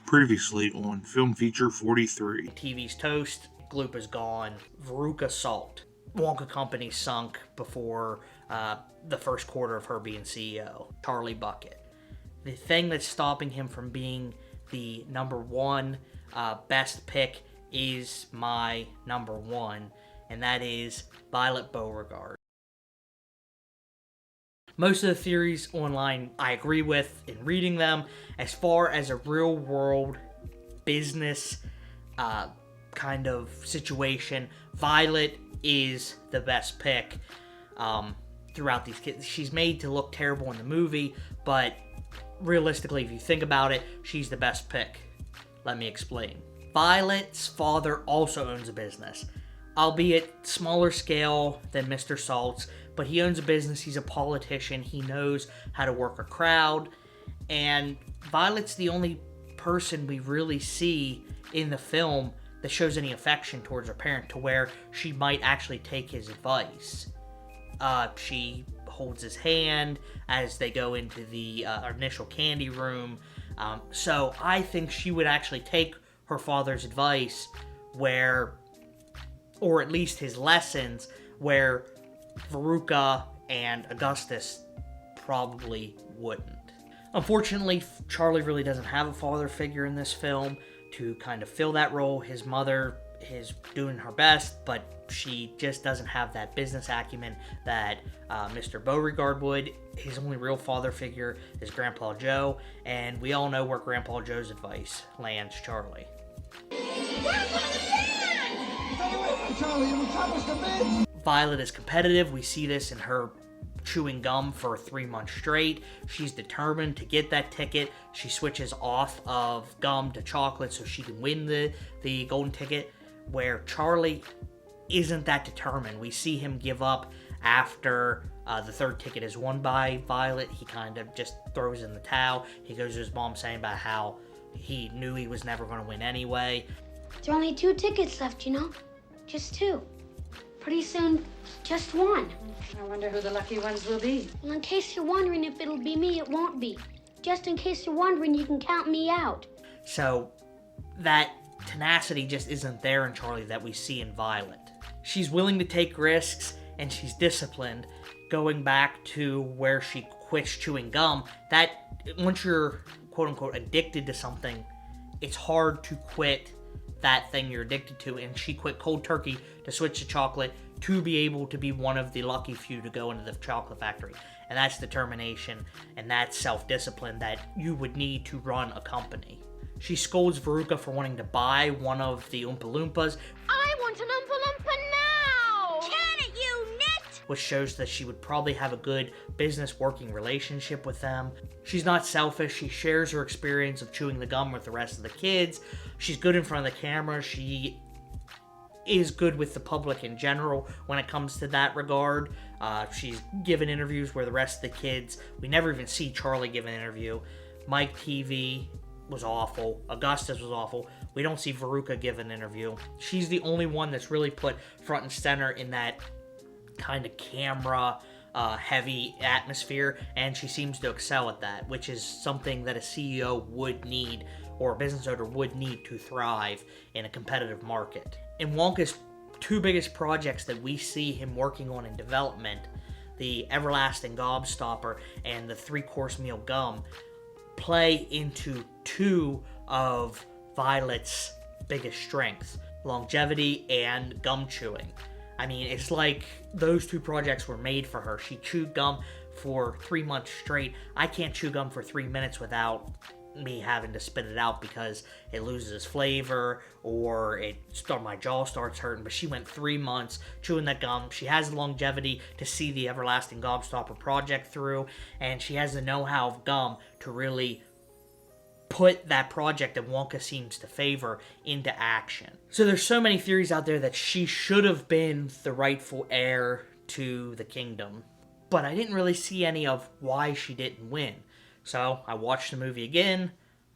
Previously on Film Feature 43. TV's toast, Gloop is gone. Veruca salt. Wonka Company sunk before the first quarter of her being CEO. Charlie Bucket. The thing that's stopping him from being the number one best pick is my number one, and that is Violet Beauregarde. Most of the theories online I agree with in reading them. As far as a real world business kind of situation, Violet is the best pick throughout these kids. She's made to look terrible in the movie, but realistically, if you think about it, she's the best pick. Let me explain. Violet's father also owns a business, albeit smaller scale than Mr. Salt's, but he owns a business. He's a politician. He knows how to work a crowd, and Violet's the only person we really see in the film that shows any affection towards her parent, to where she might actually take his advice. She holds his hand as they go into the initial candy room. So I think she would actually take her father's advice, or at least his lessons, where Veruca and Augustus probably wouldn't. Unfortunately, Charlie really doesn't have a father figure in this film to kind of fill that role. His mother is doing her best, but she just doesn't have that business acumen that Mr. Beauregard would. His only real father figure is Grandpa Joe, and we all know where Grandpa Joe's advice lands Charlie. Violet is competitive. We see this in her chewing gum for 3 months straight. She's determined to get that ticket. She switches off of gum to chocolate so she can win the golden ticket, where Charlie isn't that determined. We see him give up after the third ticket is won by Violet. He kind of just throws in the towel. He goes to his mom saying about how he knew he was never going to win anyway. There are only 2 tickets left, you know? Just 2. Pretty soon, just 1. I wonder who the lucky ones will be. Well, in case you're wondering if it'll be me, it won't be. Just in case you're wondering, you can count me out. So that tenacity just isn't there in Charlie that we see in Violet. She's willing to take risks, and she's disciplined. Going back to where she quits chewing gum, that once you're quote-unquote addicted to something, it's hard to quit that thing you're addicted to, and she quit cold turkey to switch to chocolate to be able to be one of the lucky few to go into the chocolate factory. And that's determination, and that's self-discipline that you would need to run a company. She scolds Veruca for wanting to buy one of the Oompa Loompas. I want an Oompa Loompa now! Can it, you nit! Which shows that she would probably have a good business working relationship with them. She's not selfish. She shares her experience of chewing the gum with the rest of the kids. She's good in front of the camera. She is good with the public in general when it comes to that regard. She's given interviews where the rest of the kids, we never even see Charlie give an interview. Mike TV was awful. Augustus was awful. We don't see Veruca give an interview. She's the only one that's really put front and center in that kind of camera heavy atmosphere, and she seems to excel at that, which is something that a CEO would need, or a business owner would need, to thrive in a competitive market. In Wonka's 2 biggest projects that we see him working on in development, the Everlasting Gobstopper and the 3-course meal gum, play into 2 of Violet's biggest strengths: longevity and gum chewing. I mean, it's like those 2 projects were made for her. She chewed gum for 3 months straight. I can't chew gum for 3 minutes without me having to spit it out because it loses its flavor or my jaw starts hurting. But she went 3 months chewing that gum. She has the longevity to see the Everlasting Gobstopper project through, and she has the know-how of gum to really put that project that Wonka seems to favor into action. So there's so many theories out there that she should have been the rightful heir to the kingdom, but I didn't really see any of why she didn't win. So I watched the movie again,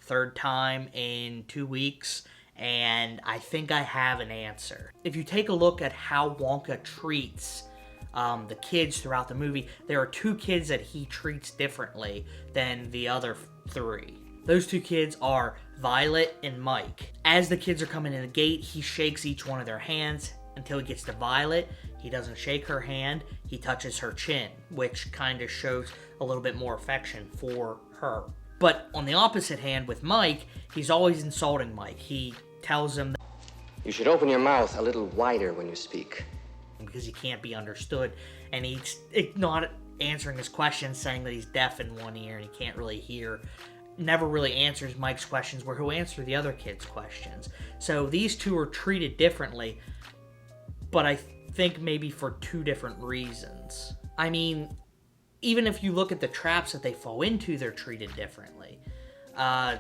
3rd time in 2 weeks, and I think I have an answer. If you take a look at how Wonka treats the kids throughout the movie, there are 2 kids that he treats differently than the other 3. Those 2 kids are Violet and Mike. As the kids are coming in the gate, he shakes each one of their hands until he gets to Violet. He doesn't shake her hand, he touches her chin, which kind of shows a little bit more affection for her. But on the opposite hand with Mike, he's always insulting Mike. He tells him that you should open your mouth a little wider when you speak. because he can't be understood, and he's not answering his questions, saying that he's deaf in one ear and he can't really hear. Never really answers Mike's questions, where he'll answer the other kids' questions. So these two are treated differently, but I think maybe for two different reasons. I mean, even if you look at the traps that they fall into, they're treated differently. I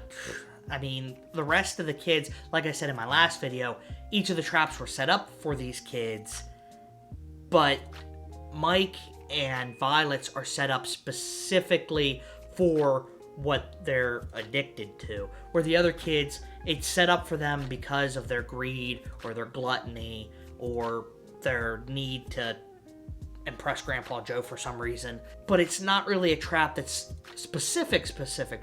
mean, the rest of the kids, like I said in my last video, each of the traps were set up for these kids, but Mike and Violet's are set up specifically for what they're addicted to. Where the other kids, it's set up for them because of their greed or their gluttony or their need to impress Grandpa Joe for some reason. But it's not really a trap that's specific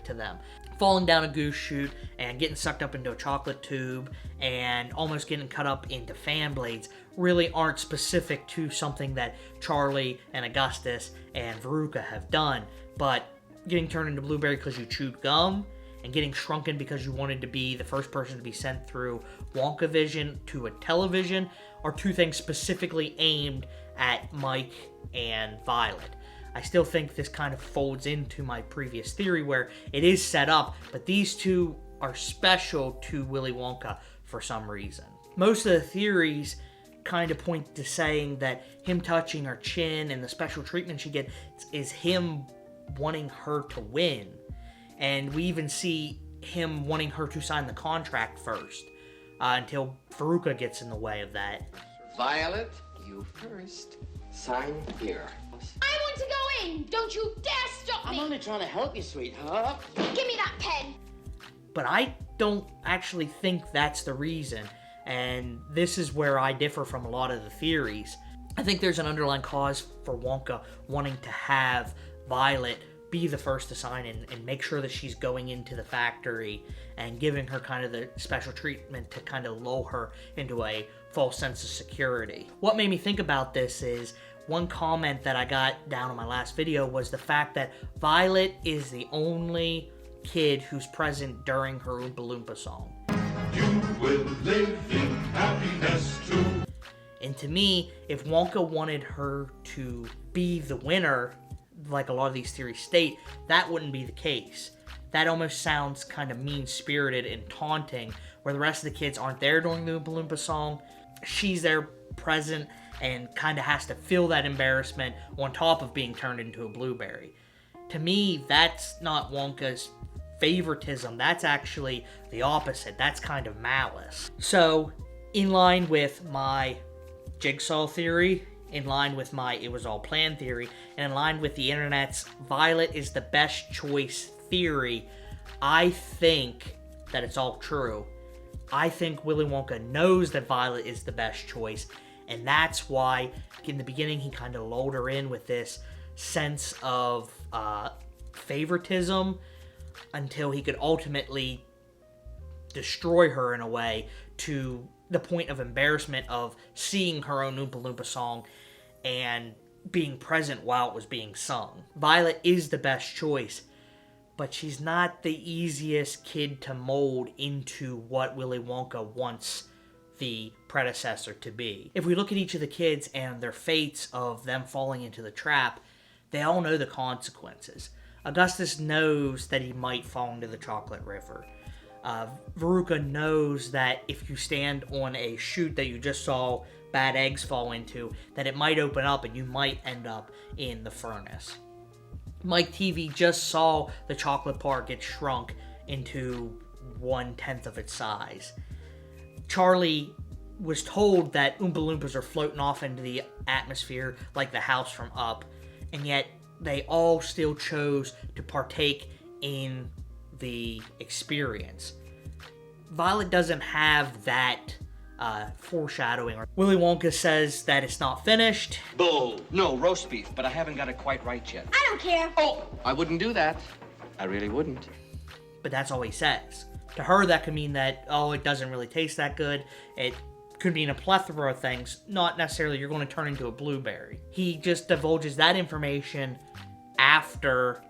to them. Falling down a goose chute and getting sucked up into a chocolate tube and almost getting cut up into fan blades really aren't specific to something that Charlie and Augustus and Veruca have done. But getting turned into Blueberry because you chewed gum and getting shrunken because you wanted to be the first person to be sent through Wonka vision to a television are two things specifically aimed at Mike and Violet. I still think this kind of folds into my previous theory where it is set up, but these two are special to Willy Wonka for some reason. Most of the theories kind of point to saying that him touching her chin and the special treatment she gets is him wanting her to win. And we even see him wanting her to sign the contract first, until Veruca gets in the way of that. Violet, you first. Sign here. I want to go in! Don't you dare stop me! I'm only trying to help you, sweetheart. Give me that pen! But I don't actually think that's the reason, and this is where I differ from a lot of the theories. I think there's an underlying cause for Wonka wanting to have Violet be the first to sign and make sure that she's going into the factory and giving her kind of the special treatment to kind of lull her into a false sense of security. What made me think about this is one comment that I got down in my last video was the fact that Violet is the only kid who's present during her Oompa Loompa song. You will live in happiness too. And to me, if Wonka wanted her to be the winner, like a lot of these theories state, that wouldn't be the case. That almost sounds kind of mean-spirited and taunting, where the rest of the kids aren't there during the Oompa Loompa song. She's there present and kind of has to feel that embarrassment on top of being turned into a blueberry. To me, that's not Wonka's favoritism. That's actually the opposite. That's kind of malice. So, in line with my jigsaw theory, in line with my it was all planned theory, and in line with the internet's Violet is the best choice theory, I think that it's all true. I think Willy Wonka knows that Violet is the best choice, and that's why in the beginning he kind of lulled her in with this sense of favoritism until he could ultimately destroy her in a way to the point of embarrassment of seeing her own Oompa Loompa song and being present while it was being sung. Violet is the best choice, but she's not the easiest kid to mold into what Willy Wonka wants the predecessor to be. If we look at each of the kids and their fates of them falling into the trap, they all know the consequences. Augustus knows that he might fall into the chocolate river. Veruca knows that if you stand on a chute that you just saw bad eggs fall into, that it might open up and you might end up in the furnace. Mike TV just saw the chocolate bar get shrunk into 1/10 of its size. Charlie was told that Oompa Loompas are floating off into the atmosphere like the house from Up, and yet they all still chose to partake in the experience. Violet doesn't have that foreshadowing. Willy Wonka says that it's not finished. Bull. No, roast beef, but I haven't got it quite right yet. I don't care. Oh, I wouldn't do that. I really wouldn't. But that's all he says. To her, that could mean that, oh, it doesn't really taste that good. It could mean a plethora of things, not necessarily you're going to turn into a blueberry. He just divulges that information after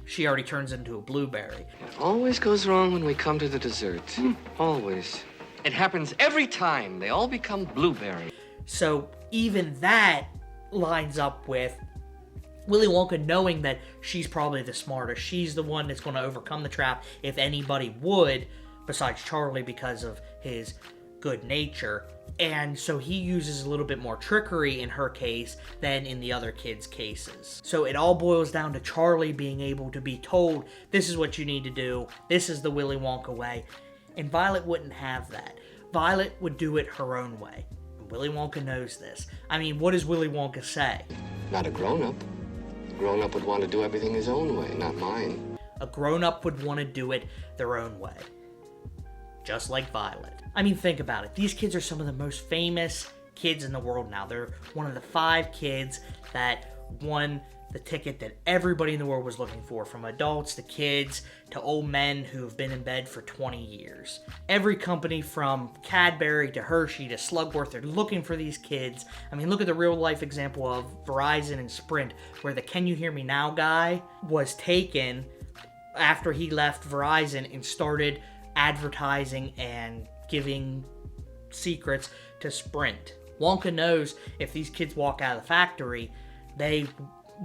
she already turns into a blueberry. It always goes wrong when we come to the dessert. Always. It happens every time. They all become blueberry. So even that lines up with Willy Wonka knowing that she's probably the smartest. She's the one that's going to overcome the trap if anybody would, besides Charlie because of his good nature. And so he uses a little bit more trickery in her case than in the other kids' cases. So it all boils down to Charlie being able to be told, this is what you need to do, this is the Willy Wonka way. And Violet wouldn't have that. Violet would do it her own way. And Willy Wonka knows this. I mean, what does Willy Wonka say? Not a grown-up. A grown-up would want to do everything his own way, not mine. A grown-up would want to do it their own way. Just like Violet. I mean, think about it. These kids are some of the most famous kids in the world now. They're one of the 5 kids that won the ticket that everybody in the world was looking for, from adults to kids to old men who've been in bed for 20 years. Every company from Cadbury to Hershey to Slugworth, they're looking for these kids. I mean, look at the real life example of Verizon and Sprint, where the Can You Hear Me Now guy was taken after he left Verizon and started advertising and giving secrets to Sprint. Wonka knows if these kids walk out of the factory, they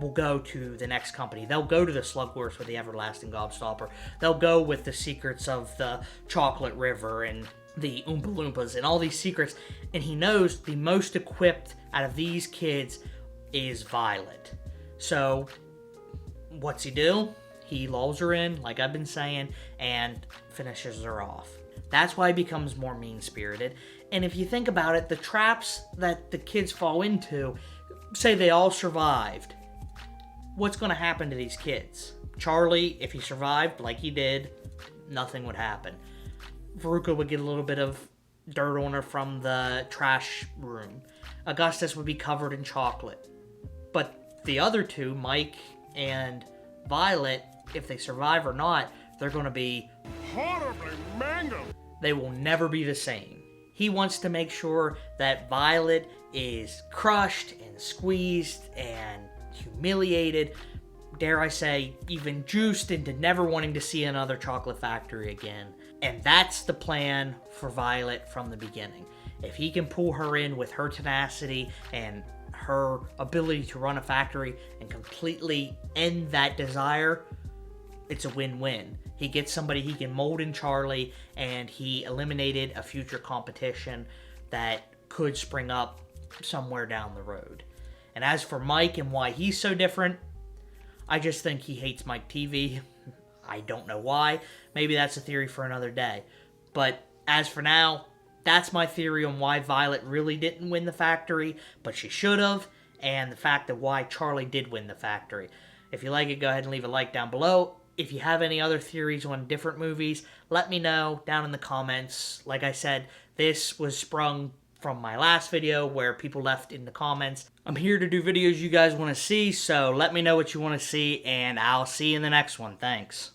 will go to the next company. They'll go to the Slugworth with the everlasting gobstopper. They'll go with the secrets of the chocolate river and the Oompa Loompas and all these secrets. And he knows the most equipped out of these kids is Violet. So what's he do? He lulls her in, like I've been saying, and finishes her off. That's why he becomes more mean-spirited. And if you think about it, the traps that the kids fall into, say they all survived, what's going to happen to these kids? Charlie, if he survived like he did, nothing would happen. Veruca would get a little bit of dirt on her from the trash room. Augustus would be covered in chocolate. But the other two, Mike and Violet, if they survive or not, they're going to be horribly mangled. They will never be the same. He wants to make sure that Violet is crushed and squeezed and humiliated, dare I say, even juiced into never wanting to see another chocolate factory again. And that's the plan for Violet from the beginning. If he can pull her in with her tenacity and her ability to run a factory and completely end that desire, it's a win-win. He gets somebody he can mold in Charlie, and he eliminated a future competition that could spring up somewhere down the road. And as for Mike and why he's so different, I just think he hates Mike TV. I don't know why. Maybe that's a theory for another day. But as for now, that's my theory on why Violet really didn't win the factory, but she should have, and the fact that why Charlie did win the factory. If you like it, go ahead and leave a like down below. If you have any other theories on different movies, let me know down in the comments. Like I said, this was sprung from my last video where people left in the comments. I'm here to do videos you guys want to see, so let me know what you want to see, and I'll see you in the next one. Thanks.